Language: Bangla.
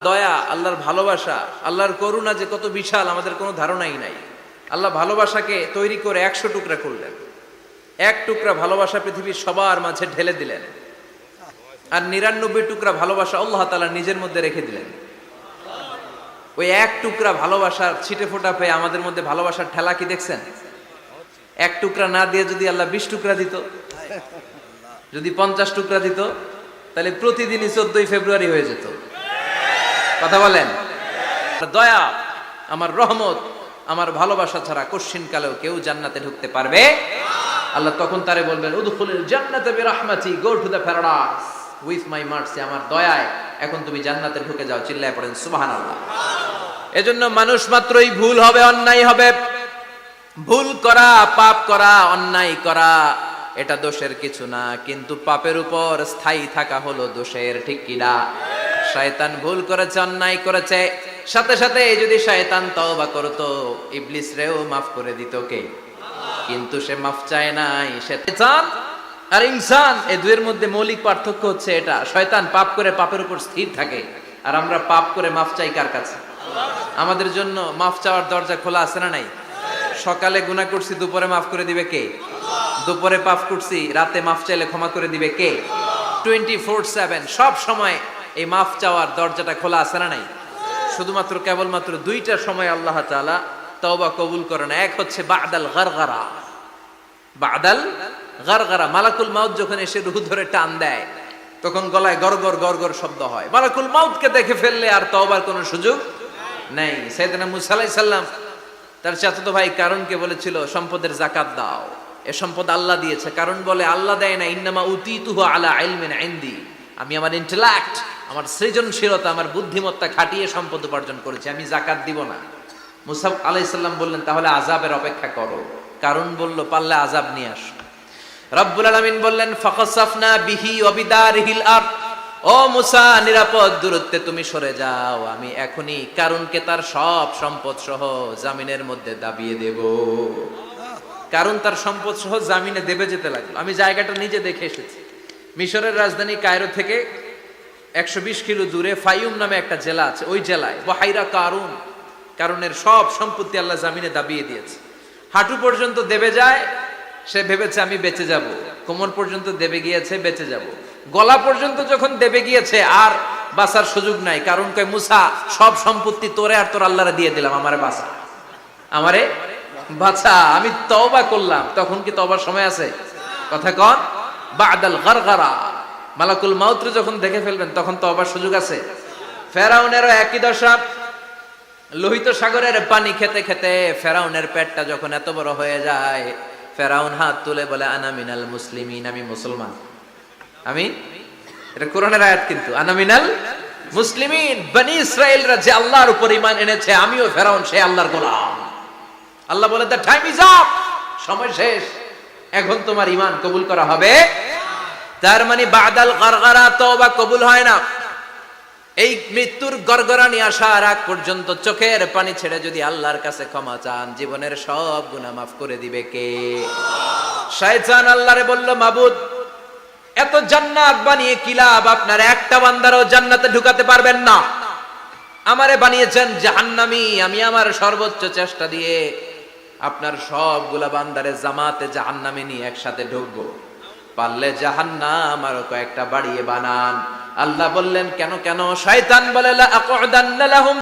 দয়া, আল্লাহর ভালোবাসা, আল্লাহর করুণা যে কত বিশাল আমাদের কোনো ধারণাই নাই। আল্লাহ ভালোবাসাকে তৈরি করে 100 টুকরা করলেন। এক টুকরা ভালোবাসা পৃথিবীর সবার মাঝে ঢেলে দিলেন, আর 99 টুকরা ভালোবাসা আল্লাহ তাআলা নিজের মধ্যে রেখে দিলেন। ওই এক টুকরা ভালোবাসার ছিটে ফোটা পেয়ে আমাদের মধ্যে ভালোবাসার ঠেলা কি দেখছেন? এক টুকরা না দিয়ে যদি আল্লাহ 20 টুকরা দিত, যদি 50 টুকরা দিত, তাহলে প্রতিদিনই 14 ফেব্রুয়ারি হয়ে যেত। কথা বলেন? দয়া, আমার রহমত, আমার ভালোবাসা ছাড়া কশিন কালেও কেউ জান্নাতে ঢুকতে পারবে আল্লাহ তখন তারে বলবেন, উদখুলুল জান্নাতা বিরাহমাতি, go to the paradise with my mercy. আমার দয়ায় এখন তুমি জান্নাতে ঢুকে যাও। চিল্লায় পড়েন সুবহানাল্লাহ। এজন্য মানুষ মাত্রই ভুল হবে, অন্যায় হবে। ভুল করা, পাপ করা, অন্যায় করা এটা দোষের কিছু না, কিন্তু পাপের উপর স্থায়ী থাকা হলো দোষের, ঠিক কিনা? শয়তান ভুল করেছে, অন্যায় করেছে, সাথে সাথে যদি শয়তান তওবা করতো, ইবলিস রেও মাফ করে দিত কে? কিন্তু সে মাফ চায় নাই। শয়তান আর ইনসান, এই দুইয়ের মধ্যে মৌলিক পার্থক্য হচ্ছে এটা। শয়তান পাপ করে পাপের উপর স্থির থাকে, আর আমরা পাপ করে মাফ চাই কার কাছে? আমাদের জন্য মাফ চাওয়ার দরজা খোলা আছে না নাই? সকালে গুনাহ করছি, দুপুরে মাফ করে দিবে কে? দুপুরে পাপ করছি, রাতে মাফ চাইলে ক্ষমা করে দিবে কে? 24/7 সব সময় এই মাফ চাওয়ার দরজাটা খোলা আছে না নাই? শুধুমাত্র কেবলমাত্র দুইটা সময় আল্লাহ তাআলা তওবা কবুল করেন। এক হচ্ছে বাদাল গারগারা। বাদাল গারগারা, মালাকুল মাউত যখন এসে রূহ ধরে টান দেয়, তখন গলায় গরগর গরগর শব্দ হয়। মালাকুল মাউতকে দেখে ফেললে আর তওবার কোনো সুযোগ নেই। সাইয়েদনা মুসা আলাইহিস সালাম তার চাচাতো ভাই কারণকে বলেছিল, সম্পদের যাকাত দাও, এ সম্পদ আল্লাহ দিয়েছে। কারণ বলে, আল্লাহ দেয় না, ইন্নামা উতীতুহু আলা ইলমিন ইনদি, আমি আমার ইন্টেলেক্ট, আমার সৃজনশীলতা, আমার বুদ্ধিমত্তা খাটিয়ে সম্পদ উপার্জন করেছি, আমি যাকাত দিব না। মুসা আলাইহিস সালাম বললেন, তাহলে আযাবের অপেক্ষা করো। কারণ বলল, পারলে আযাব নিয়ে আসো। রব্বুল আলামিন বললেন, ফাখাসাফনা বিহি ওয়া বিদারিহিল আরদ, ও মুসা নিরাপদ দূরত্বে তুমি সরে যাও, আমি এখনই কারুনকে তার সব সম্পদ সহ জামিনের মধ্যে দাবিয়ে দেব। কারণ তার সম্পদ সহ জামিনে দেবে যেতে লাগলো। আমি জায়গাটা নিজে দেখে এসেছি। মিশরের রাজধানী কায়রো থেকে 120 কিলো দূরে ফাইউম নামে একটা জেলা আছে। ওই জেলায় বহাইরা কারুন, কারণের সব সম্পত্তি আল্লাহ জামিনে দাবিয়ে দিয়েছে। হাঁটু পর্যন্ত দেবে যায়, সে ভেবেছে আমি বেঁচে যাব। কোমর পর্যন্ত দেবে গিয়েছে, বেঁচে যাব। গলা পর্যন্ত যখন দেবে গিয়েছে, আর বাঁচার সুযোগ নাই। কারণ কয়, মুসা সব সম্পত্তি তোরে আর তোর আল্লাহরে দিয়ে দিলাম, আমারে বাঁচা, আমারে বাঁচা, আমি তওবা করলাম। তখন কি তওবার সময় আছে? কথা কন। বাদাল গারগারা, মালাকুল মাউত যখন দেখে ফেলবেন, তখন তওবার সুযোগ আছে? ফেরাউনেরও একই দশা। লোহিত সাগরের পানি খেতে খেতে ফেরাউনের পেটটা যখন এত বড় হয়ে যায়, ফেরাউন হাত তুলে বলে, আনা মিনাল মুসলিমিন, আমি মুসলমান। আমি, এটা কোরআনের আয়াত কিন্তু, আনা মিনাল মুসলিমিন, বনি ইসরাইলরা যে আল্লাহর উপর ঈমান এনেছে, আমিও ফেরাউন সে আল্লাহর গোলাম। আল্লাহ বলে, দ্য টাইম ইজ আপ, সময় শেষ, এখন তোমার ঈমান কবুল করা হবে। তার মানে বাদাল গারগারা, তওবা কবুল হয় না। এই মৃত্যুর গরগরানি আসার আগ পর্যন্ত চোখের পানি ছেড়ে যদি আল্লাহর কাছে ক্ষমা চান, জীবনের সব গুনাহ মাফ করে দিবে কে? শয়তান আল্লাহরে বলল, মাবুদ, এত জান্নাত বানিয়ে কি লাভ? আপনার একটা বান্দারও জান্নাতে ঢুকাতে পারবেন না। আমারে বানিয়েছেন জাহান্নামী, আমি আমার সর্বোচ্চ চেষ্টা দিয়ে আপনার সবগুলা বান্দারে জামাতে জাহান্নামে নিয়ে একসাথে ঢুকবো। পারলে জাহান্নাম আরো কয়েকটা বাড়িয়ে বানান। আল্লাহ বললেন, কেন কেন? শয়তান বলে, লা আকুদান্না লাহুম